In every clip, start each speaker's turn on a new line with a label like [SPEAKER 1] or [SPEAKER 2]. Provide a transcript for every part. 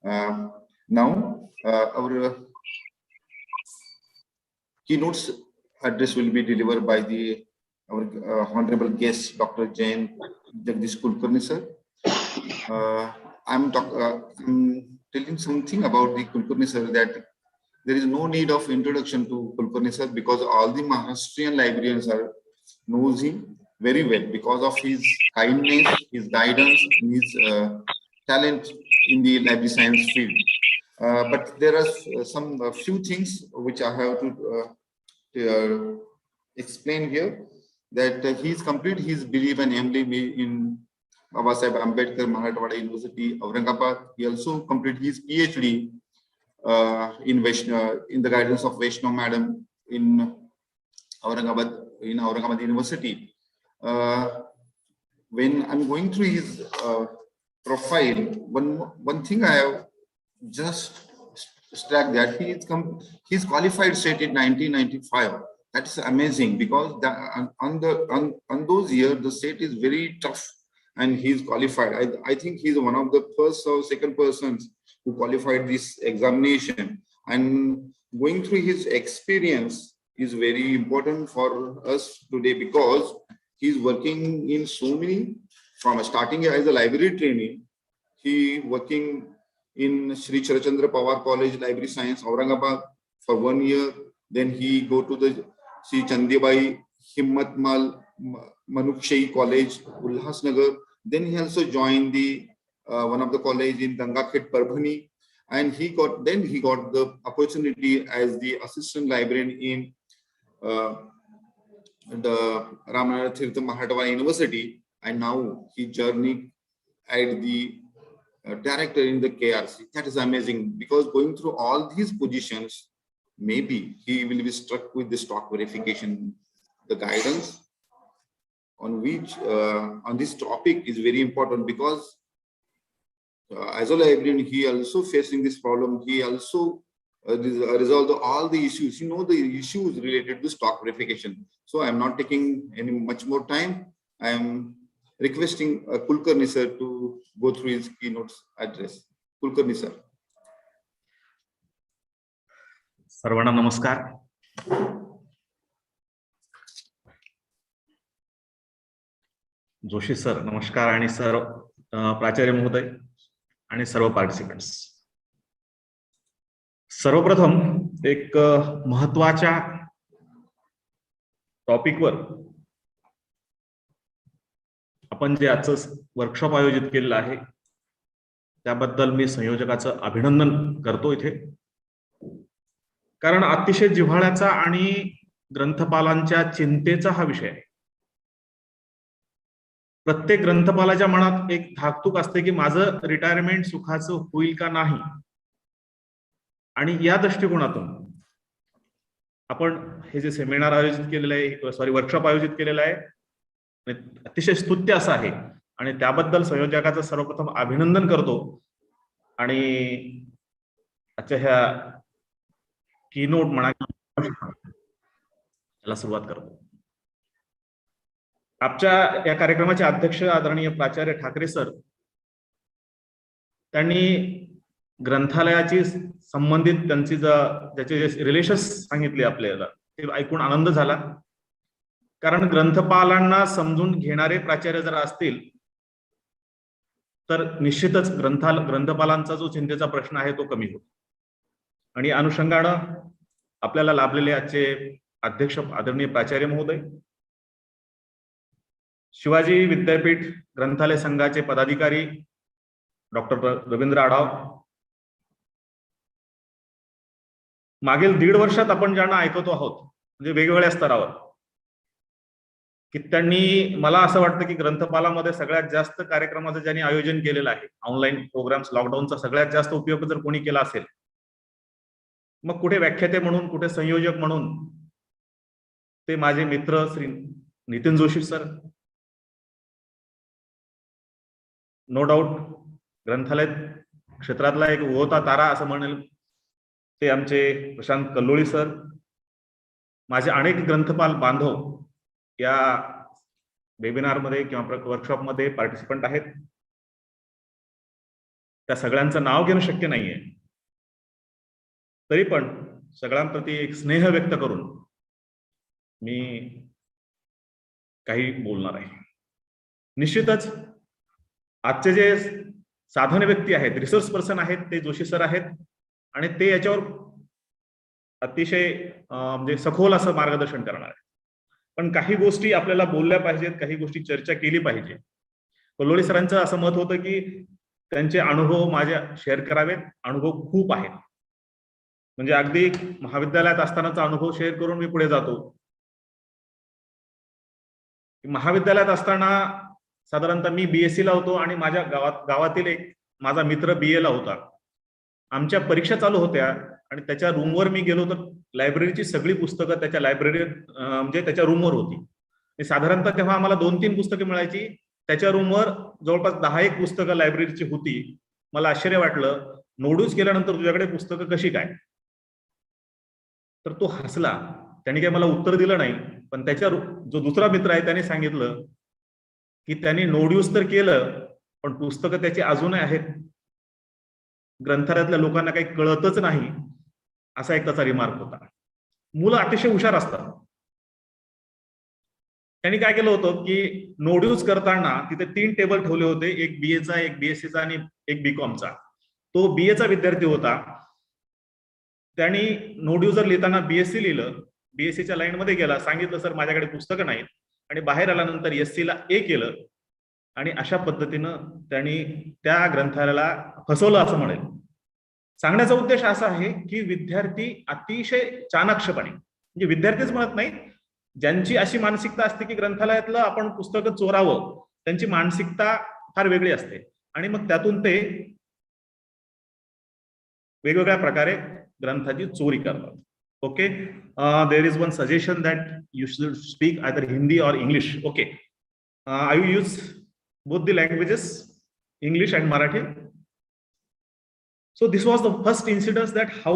[SPEAKER 1] Now, our keynotes address will be delivered by our honorable guest, Dr. Jain Jagdish Kulkarni sir. I'm telling something about the Kulkarni sir, that there is no need of introduction to Kulkarni sir, because all the Maharashtrian librarians knows him very well because of his kindness, his guidance, and his talent in the library science field. But there are some few things which I have to explain here, that he's complete his belief and emblem in Babasaheb Ambedkar Marathwada University, Aurangabad. He also completed his PhD in the guidance of Vaishnav Madam in Aurangabad University. When I'm going through his profile, one thing I have just struck, that he's qualified state in 1995. That is amazing, because on those years the state is very tough, and he's qualified. I think he's one of the first or second persons who qualified this examination. And going through his experience is very important for us today, because he's working in so many, from starting as a library trainee, he working in Sri Charachandra Pawar College Library Science, Aurangabad for 1 year. Then he go to the Sri Chandibai Himmatmal Manukshahi College, Ulhasnagar. Then he also joined the one of the college in Gangakhet, Parbhani, and he got the opportunity as the assistant librarian in the Ramananda Tirtha Marathwada University, and now he journeyed at the director in the KRC. That is amazing, because going through all these positions, maybe he will be struck with the stock verification. The guidance on which on this topic is very important, because as a librarian, he also facing this problem. He also resolved all the issues. The issues related to stock verification. So I'm not taking any much more time. I am requesting Kulkarni sir to go through his keynotes address. Kulkarni sir.
[SPEAKER 2] सर्वांना नमस्कार. Joshi sir नमस्कार, आणि सर्व प्राचार्य महोदय आणि सर्व participants. सर्वप्रथम एक महत्त्वाच्या टॉपिकवर आपण जे आजचं वर्कशॉप आयोजित केलेलं आहे त्याबद्दल मी संयोजकाचं अभिनंदन करतो इथे, कारण अतिशय जिव्हाळ्याचा आणि ग्रंथपालांच्या चिंतेचा हा विषय आहे. प्रत्येक ग्रंथपालाच्या मनात एक धाकधूक असते की माझं रिटायरमेंट सुखाचं होईल का नाही, आणि या दृष्टिकोनातून आपण हे जे सेमिनार आयोजित केलेलं आहे, वर्कशॉप आयोजित केलेलं आहे, अतिशय स्तुत्य असं आहे, आणि त्याबद्दल संयोजकाचं सर्वप्रथम अभिनंदन करतो. आणि आजच्या ह्या कीनोट म्हणा याला सुरुवात करतो. आजच्या या कार्यक्रमाचे अध्यक्ष आदरणीय प्राचार्य ठाकरे सर, त्यांनी ग्रंथालयाची संबंधित त्यांची ज्याचे जे रिलेशन्स सांगितले आपल्याला, ते ऐकून आनंद झाला. कारण ग्रंथपालांना समजून घेणारे प्राचार्य जर असतील तर निश्चितच ग्रंथपालांचा जो चिंतेचा प्रश्न आहे तो कमी होतो. आणि अनुषंगानं आपल्याला लाभलेले आजचे अध्यक्ष आदरणीय प्राचार्य महोदय, शिवाजी विद्यापीठ ग्रंथालय संघाचे पदाधिकारी डॉक्टर रवींद्र आढाव, मागील 1.5 वर्षात आपण ज्यांना ऐकतो आहोत, म्हणजे वेगवेगळ्या स्तरावर, की त्यांनी, मला असं वाटतं की ग्रंथपालामध्ये सगळ्यात जास्त कार्यक्रमाचं ज्यांनी आयोजन केलेलं आहे, ऑनलाईन प्रोग्राम्स, लॉकडाऊनचा सगळ्यात जास्त उपयोग जर कोणी केला असेल, मग कुठे व्याख्याते म्हणून, कुठे संयोजक म्हणून, ते माझे मित्र Shri Nitin Joshi sir. No doubt ग्रंथालय क्षेत्रातला एक उगवता तारा असं म्हणेल ते आमचे प्रशांत कल्लोळी सर. माझे अनेक ग्रंथपाल बांधव या वेबिनारमध्ये किंवा वर्कशॉपमध्ये पार्टिसिपंट आहेत. त्या सगळ्यांचं नाव घेणं शक्य नाहीये, तरी पण सगळ्यांप्रती एक स्नेह व्यक्त करून मी काही बोलणार आहे. निश्चितच आजचे जे साधन व्यक्ती आहेत, रिसोर्स पर्सन आहेत, ते जोशी सर आहेत आणि ते याच्यावर अतिशय म्हणजे सखोल असं मार्गदर्शन करणार आहे. पण काही गोष्टी आपल्याला बोलल्या पाहिजेत, काही गोष्टी चर्चा केली पाहिजे. कोल्होळी सरांचं असं मत होतं की त्यांचे अनुभव माझ्या शेअर करावेत. अनुभव खूप आहेत, म्हणजे अगदी महाविद्यालयात असतानाचा अनुभव शेअर करून मी पुढे जातो. महाविद्यालयात असताना साधारणतः मी बीएससी ला होतो आणि माझ्या गावातील एक माझा मित्र बीए ला होता. आमच्या परीक्षा चालू होत्या आणि त्याच्या रूमवर मी गेलो तर लायब्ररीची सगळी पुस्तकं त्याच्या लायब्ररीत म्हणजे त्याच्या रूमवर होती. साधारणतः तेव्हा आम्हाला 2-3 पुस्तकं मिळायची. त्याच्या रूमवर जवळपास 10-1 पुस्तकं लायब्ररीची होती. मला आश्चर्य वाटलं, नोड्यूज केल्यानंतर तुझ्याकडे पुस्तकं कशी काय? तर तो हसला. त्याने काही मला उत्तर दिलं नाही, पण त्याच्या जो दुसरा मित्र आहे त्याने सांगितलं की त्यांनी नोड्यूज तर केलं, पण पुस्तकं त्याची अजूनही आहेत. ग्रंथालयातल्या लोकांना काही कळतच नाही, असा एक त्याचा रिमार्क होता. मुलं अतिशय हुशार असतात. त्यांनी काय केलं होतं की नोड्यूज करताना तिथे 3 टेबल ठेवले होते, एक बीएचा, एक बीएससीचा आणि एक बीकॉमचा. तो बीएचा विद्यार्थी होता. त्यांनी नोड्यूजर लिहिताना बीएससी लिहिलं, बीएससीच्या लाईन मध्ये गेला, सांगितलं सर माझ्याकडे पुस्तकं नाहीत, आणि बाहेर आल्यानंतर एससी ला ए केलं. आणि अशा पद्धतीनं त्यांनी त्या ग्रंथालयाला फसवलं असं म्हणेल. सांगण्याचा उद्देश असा आहे की विद्यार्थी अतिशय चाणाक्षपणे, म्हणजे विद्यार्थीच म्हणत नाही, ज्यांची अशी मानसिकता असते की ग्रंथालयातलं आपण पुस्तकं चोरावं, त्यांची मानसिकता फार वेगळी असते आणि मग त्यातून ते वेगवेगळ्या प्रकारे ग्रंथाची चोरी करतात. Okay, there is one suggestion that you should speak either Hindi और English. Okay, I you use both the languages, English and Marathi. So this was the first incident that how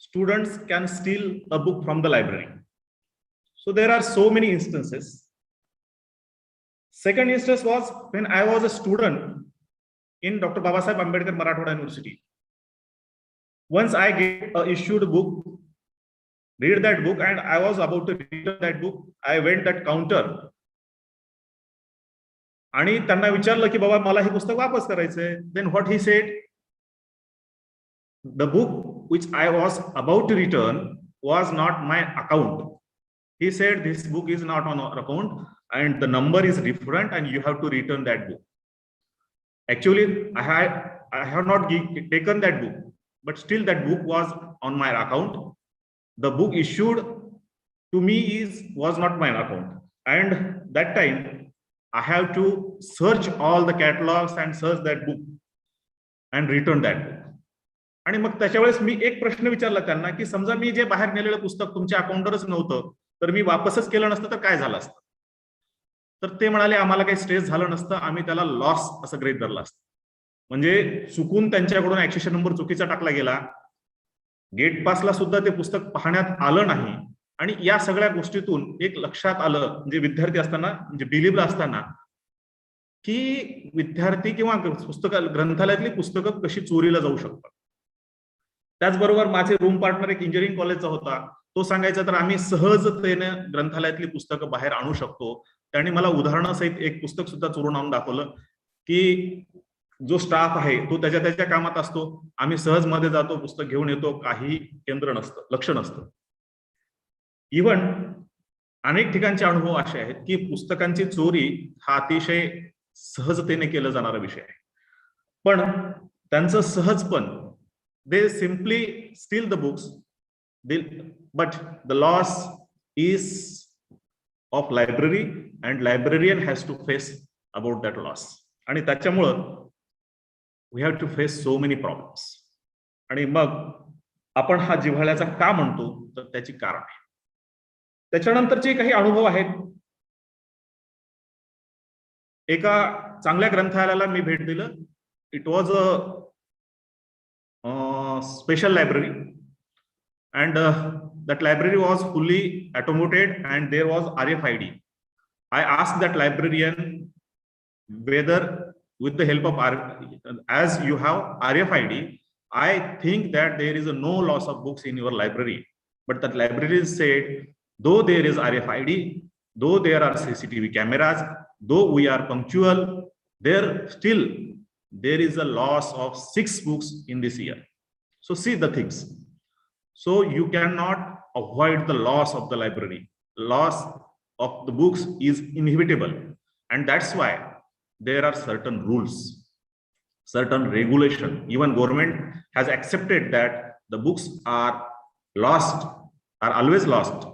[SPEAKER 2] students can steal a book from the library. So there are so many instances. Second instance was when I was a student in Dr. Babasaheb Ambedkar Marathwada University. Once I get a issued book, read that book, and I was about to read that book. I went that counter आणि त्यांना विचारलं की बाबा मला हे पुस्तक वापस करायचंय. Then what he said, the book which I was about to return was not my account. He said this book is not on our account and the number is different and you have to return that book. Actually I have not taken that book, but still that book was on my account. The book issued to me was not my account, and that time I have to search all the catalogs and search that book and return that book. आणि मग त्याच्या वेळेस मी एक प्रश्न विचारला त्यांना की समजा मी जे बाहेर नेलेलं पुस्तक तुमच्या अकाउंटवरच नव्हतं, तर मी वापसच केलं नसतं तर काय झालं असतं? तर ते म्हणाले आम्हाला काही स्ट्रेस झालं नसतं, आम्ही त्याला लॉस असं गृहीत धरलं असतं. म्हणजे चुकून त्यांच्याकडून ऍक्सेशन नंबर चुकीचा टाकला गेला, गेट पासला सुद्धा ते पुस्तक पाहण्यात आलं नाही. आणि या सगळ्या गोष्टीतून एक लक्षात आलं, म्हणजे विद्यार्थी असताना, म्हणजे बिलीव्हला असताना, की विद्यार्थी किंवा ग्रंथालयातली पुस्तकं कशी चोरीला जाऊ शकतात. त्याचबरोबर माझे रूम पार्टनर एक इंजिनिअरिंग कॉलेजचा होता. तो सांगायचा तर आम्ही सहजतेने ग्रंथालयातली पुस्तकं बाहेर आणू शकतो. त्यांनी मला उदाहरणासहित एक पुस्तक सुद्धा चोरून आणून दाखवलं की जो स्टाफ आहे तो त्याच्या कामात असतो, आम्ही सहज मध्ये जातो, पुस्तक घेऊन येतो, काही केंद्र नसतं, लक्ष नसतं. इव्हन अनेक ठिकाणचे अनुभव असे आहेत की पुस्तकांची चोरी हा अतिशय सहजतेने केला जाणारा विषय आहे, पण त्यांचं सहजपण, they simply steal the books, but the loss is of library and librarian has to face about that loss. आणि त्याच्यामुळं we have to face so many problems. आणि मग आपण हा जिव्हाळ्याचा का म्हणतो, तर त्याची कारण आहे. त्याच्यानंतरचे काही अनुभव आहेत. एका चांगल्या ग्रंथालयाला मी भेट दिलं. It was a special library and that library was fully automated and there was RFID. I asked that librarian whether with the help of as you have RFID, I think that there is no loss of books in your library. But that library said, though there is RFID, though there are CCTV cameras, though we are punctual, there is a loss of 6 books in this year. So see the things. So you cannot avoid the loss of the library. Loss of the books is inevitable. And that's why there are certain rules, certain regulation. Even government has accepted that the books are always lost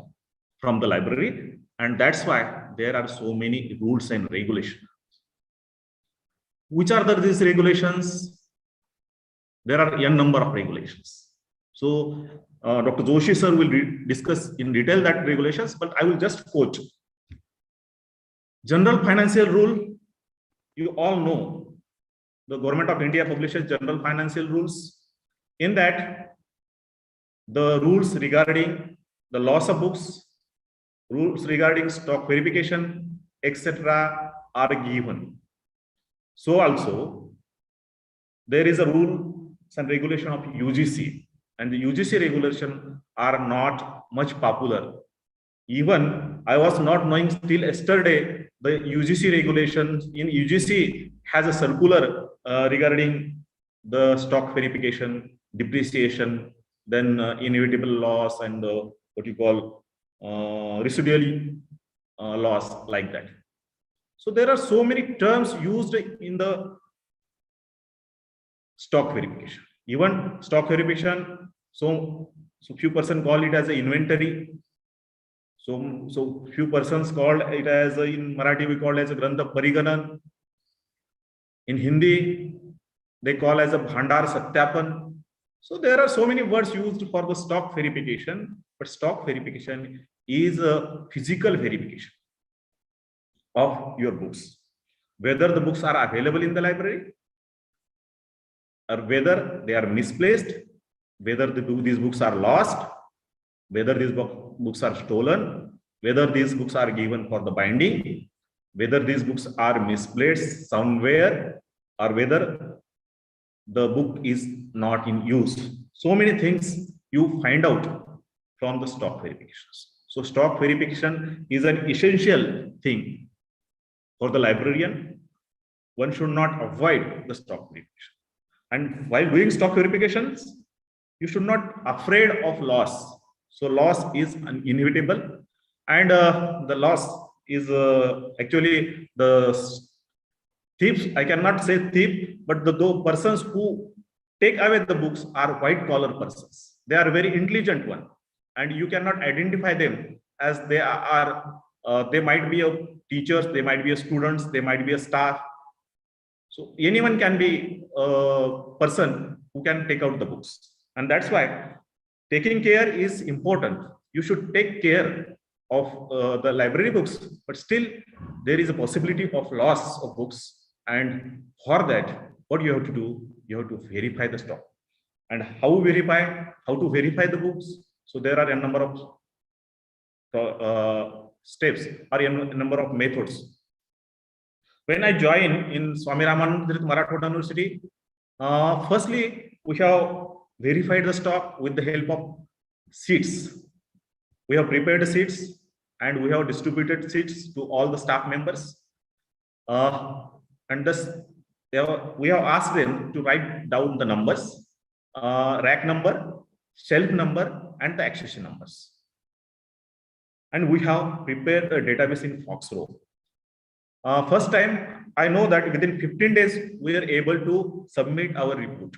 [SPEAKER 2] from the library. And that's why there are so many rules and regulations. Which are these regulations? There are n number of regulations. So Dr. Joshi sir will discuss in detail that regulations, but I will just quote. General Financial Rule, you all know, the Government of India publishes General Financial Rules. In that, the rules regarding the loss of books, rules regarding stock verification, etc. are given. So also, there is a rule and regulation of UGC, and the UGC regulation are not much popular. Even I was not knowing till yesterday the UGC regulations. In UGC has a circular regarding the stock verification, depreciation, then inevitable loss, and what you call residual loss, like that. So there are so many terms used in the stock verification. Even stock verification, so few persons call it as an inventory. So few persons called it as in Marathi we call as a Grantha Pariganan. In Hindi they call as a Bhandar Satyapan. So there are so many words used for the stock verification, but stock verification is a physical verification of your books, whether the books are available in the library or whether they are misplaced, whether these books are lost, whether these books are stolen, whether these books are given for the binding, whether these books are misplaced somewhere, or whether the book is not in use. So many things you find out from the stock verifications. So stock verification is an essential thing for the librarian. One should not avoid the stock verification. And while doing stock verifications, you should not afraid of loss. So loss is inevitable, and the loss is actually the thieves. I cannot say thief, but the persons who take away the books are white collar persons. They are very intelligent one, and you cannot identify them as they are. They might be a teachers, they might be a students, they might be a staff. So anyone can be a person who can take out the books, and that's why taking care is important. You should take care of the library books, but still there is a possibility of loss of books. And for that, what you have to do, you have to verify the stock. And how to verify the books? So there are a number of steps or a number of methods. When I joined in Swami Ramanand Marathwada University, firstly, we have verified the stock with the help of sheets. We have prepared sheets and we have distributed sheets to all the staff members. And thus, we have asked them to write down the numbers, rack number, shelf number, and the accession numbers. And we have prepared a database in Foxrow. First time, I know that within 15 days, we are able to submit our report.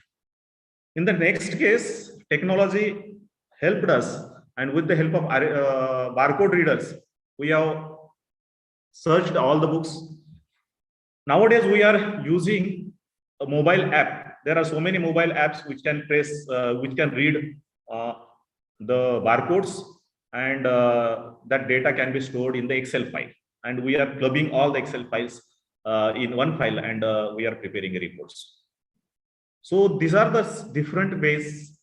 [SPEAKER 2] In the next case, technology helped us, and with the help of barcode readers, we have searched all the books. Nowadays, we are using a mobile app. There are so many mobile apps which can read the barcodes, and that data can be stored in the Excel file. And we are clubbing all the Excel files in one file, and we are preparing reports. So these are the different ways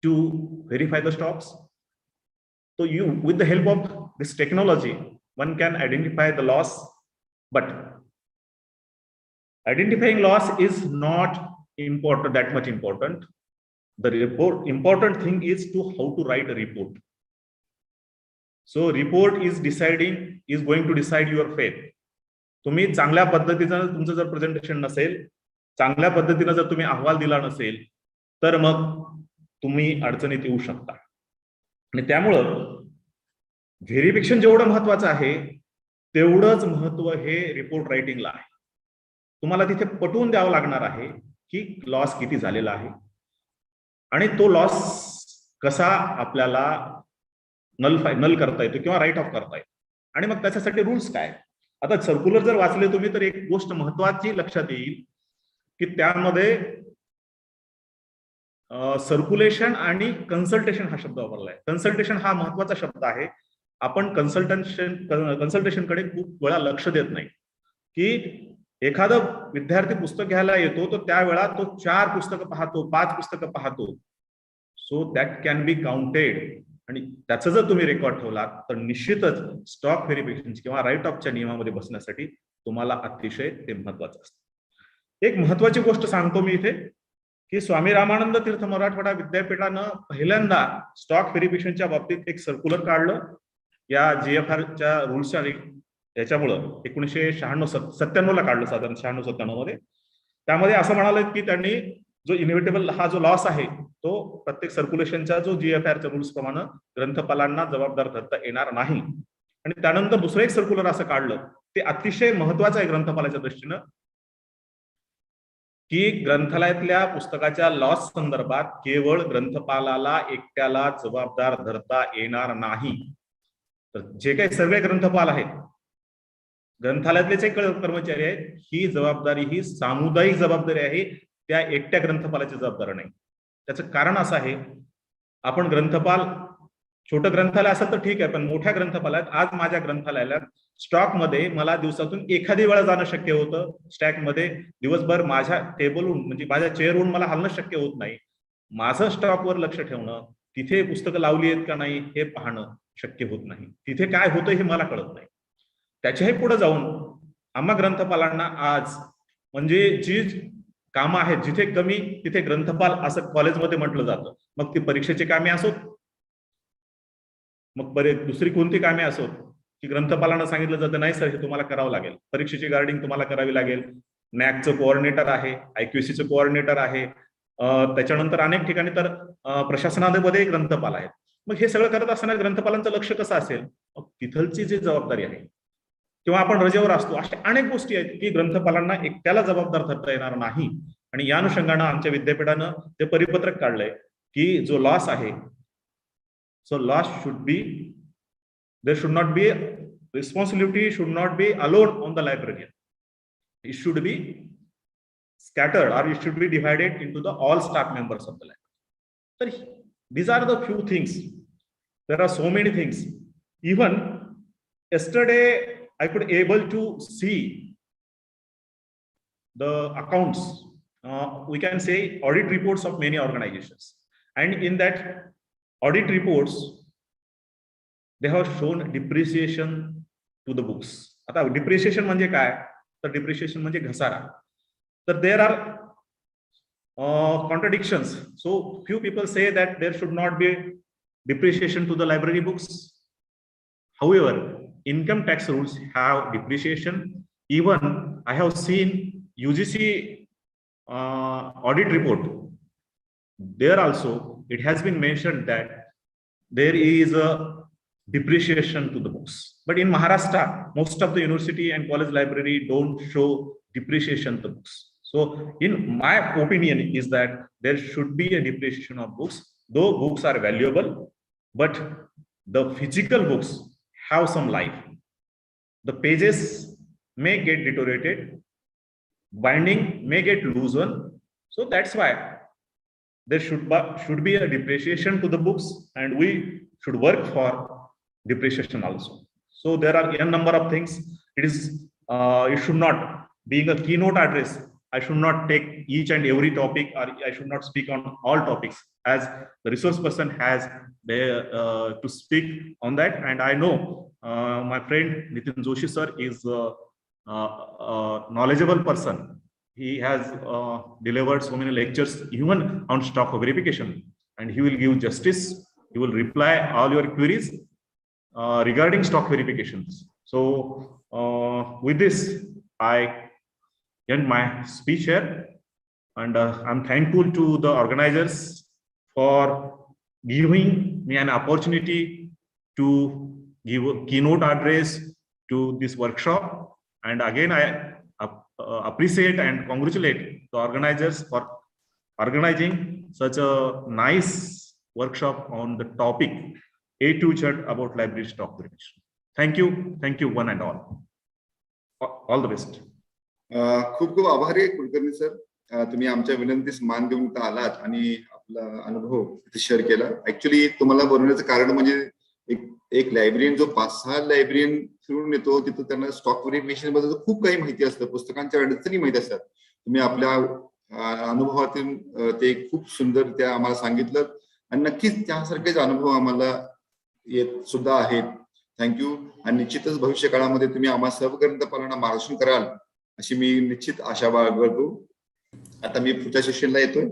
[SPEAKER 2] to verify the stocks. So with the help of this technology, one can identify the loss, but Identifying loss is not important, that much important. The important thing is to how to write a report. So report is going to decide your fate. तुम्ही चांगल्या पद्धतीनं तुमचं जर presentation नसेल, चांगल्या पद्धतीनं जर तुम्ही अहवाल दिला नसेल, तर मग तुम्ही अडचणीत येऊ शकता. आणि त्यामुळं व्हेरिफिकेशन जेवढं महत्वाचं आहे तेवढंच महत्व हे रिपोर्ट रायटिंगला आहे. तुम्हाला तिथे पटवून द्यावं लागणार आहे की लॉस किती झालेला आहे आणि तो लॉस कसा आपल्याला नल करता येतो किंवा राईट ऑफ करता येतो, आणि मग त्याच्यासाठी रूल्स काय. आता सर्क्युलर जर वाचले तुम्ही तर एक गोष्ट महत्वाची लक्षात येईल की त्यामध्ये सर्क्युलेशन आणि कन्सल्टेशन हा शब्द वापरलाय. कन्सल्टेशन हा महत्वाचा शब्द आहे. आपण कन्सल्टेशन कडे खूप वेळा लक्ष देत नाही की एखादा विद्यार्थी पुस्तक घ्यायला येतो तर त्यावेळा तो 4 पुस्तकं पाहतो, 5 पुस्तकं पाहतो. So that can be counted, आणि त्याचं जर तुम्ही रेकॉर्ड ठेवलात तर निश्चितच स्टॉक व्हेरिफिकेशन किंवा राईट ऑफच्या नियमामध्ये बसण्यासाठी तुम्हाला अतिशय ते महत्वाचं असतं. एक महत्वाची गोष्ट सांगतो मी इथे की स्वामी रामानंद तीर्थ मराठवाडा विद्यापीठानं पहिल्यांदा स्टॉक व्हेरिफिकेशनच्या बाबतीत एक सर्क्युलर काढलं या GFRच्या रूल्सच्या याच्यामुळं 1996-97 ला काढलं, साधारण 96-97 मध्ये. त्यामध्ये असं म्हणालं की त्यांनी जो इनएव्हिटेबल हा जो लॉस आहे तो प्रत्येक सर्क्युलेशनच्या जो GFRच्या रूल्स प्रमाणे ग्रंथपालांना जबाबदार धरता येणार नाही. आणि त्यानंतर दुसरं एक सर्क्युलर असं काढलं, ते अतिशय महत्वाचं आहे ग्रंथपालाच्या दृष्टीनं, की ग्रंथालयातल्या पुस्तकाच्या लॉस संदर्भात केवळ ग्रंथपालाला एकट्याला जबाबदार धरता येणार नाही. तर जे काही सगळे ग्रंथपाल आहेत, ग्रंथालयातले जे कर्मचारी आहेत, ही जबाबदारी ही सामुदायिक जबाबदारी आहे, त्या एकट्या ग्रंथपालाची जबाबदारी नाही. त्याचं कारण असं आहे, आपण ग्रंथपाल छोटं ग्रंथालय असेल तर ठीक आहे, पण मोठ्या ग्रंथपालात आज माझ्या ग्रंथालयाला स्टॉक मध्ये मला दिवसातून एखादी वेळा जाणं शक्य होतं. स्टॅक मध्ये दिवसभर माझ्या टेबलहून म्हणजे माझ्या चेअरहून मला हलणं शक्य होत नाही. माझं स्टॉकवर लक्ष ठेवणं, तिथे पुस्तकं लावली आहेत का नाही हे पाहणं शक्य होत नाही. तिथे काय होतं हे मला कळत नाही. त्याच्याही पुढे जाऊन आम्हा ग्रंथपालांना आज म्हणजे जी कामं आहेत, जिथे कमी तिथे ग्रंथपाल असं कॉलेजमध्ये म्हटलं जातं. मग ती परीक्षेची कामे असोत, मग दुसरी कोणती कामे असोत, की ग्रंथपालांना सांगितलं जातं नाही सर हे तुम्हाला करावं लागेल. परीक्षेची गार्डिंग तुम्हाला करावी लागेल. नॅकचं कोऑर्डिनेटर आहे, IQACचं कोऑर्डिनेटर आहे, त्याच्यानंतर अनेक ठिकाणी तर प्रशासनामध्ये ग्रंथपाल आहेत. मग हे सगळं करत असताना ग्रंथपालांचं लक्ष कसं असेल, मग तिथलची जी जबाबदारी आहे किंवा आपण रजेवर असतो, अशा अनेक गोष्टी आहेत की ग्रंथपालांना एकट्याला जबाबदार धरता येणार नाही. आणि या अनुषंगानं आमच्या विद्यापीठानं ते परिपत्रक काढलंय की जो लॉस आहे, so loss should be, there should not be, responsibility should not be alone on the librarian. It should be scattered or it should be divided into the all staff members of the library. So these are the few things. There are so many things. Even yesterday I could able to see the accounts, we can say audit reports of many organizations, and in that audit reports they have shown depreciation to the books. आता depreciation म्हणजे काय, तर depreciation म्हणजे घसारा. So there are contradictions. So few people say that there should not be depreciation to the library books. However, income tax rules have depreciation. Even I have seen UGC audit report. There also it has been mentioned that there is a depreciation to the books. But in Maharashtra, most of the university and college library don't show depreciation to the books. So in my opinion is that there should be a depreciation of books, though books are valuable, but the physical books have some life. The pages may get deteriorated, binding may get loosened. So that's why there should be a depreciation to the books, and we should work for depreciation also. So there are n number of things. It should not, being a keynote address, I should not take each and every topic, or I should not speak on all topics, as the resource person has to speak on that. And I know my friend Nitin Joshi sir is a knowledgeable person he has delivered so many lectures even on stock verification, and he will give justice. He will reply all your queries regarding stock verifications. So with this, I end my speech here, and I'm thankful to the organizers for giving me an opportunity to give a keynote address to this workshop. And again, I appreciate and congratulate the organizers for organizing such a nice workshop on the topic A to Z about library stock verification. Thank you one and all. All the best.
[SPEAKER 1] खूप खूप आभारी आहे Kulkarni sir. तुम्ही आमच्या विनंतीस मान देऊन इथं आलात आणि आपला अनुभव इथे शेअर केला. ऍक्च्युली तुम्हाला बोलवण्याचं कारण म्हणजे एक लायब्ररीन जो 5-6 लायब्ररीन फिरून येतो, तिथं त्यांना स्टॉक व्हेरिफिकेशन बद्दल खूप काही माहिती असतं, पुस्तकांच्या अडचणी माहिती असतात. तुम्ही आपल्या अनुभवातून ते खूप सुंदर त्या आम्हाला सांगितलं, आणि नक्कीच त्यासारखेच अनुभव आम्हाला येत सुद्धा आहेत. थँक्यू. आणि निश्चितच भविष्य काळामध्ये तुम्ही आम्हाला सहग्रंथपालांना मार्गदर्शन कराल अशी मी निश्चित आशा बाळगतो. आता मी पुढच्या सेशनला येतोय.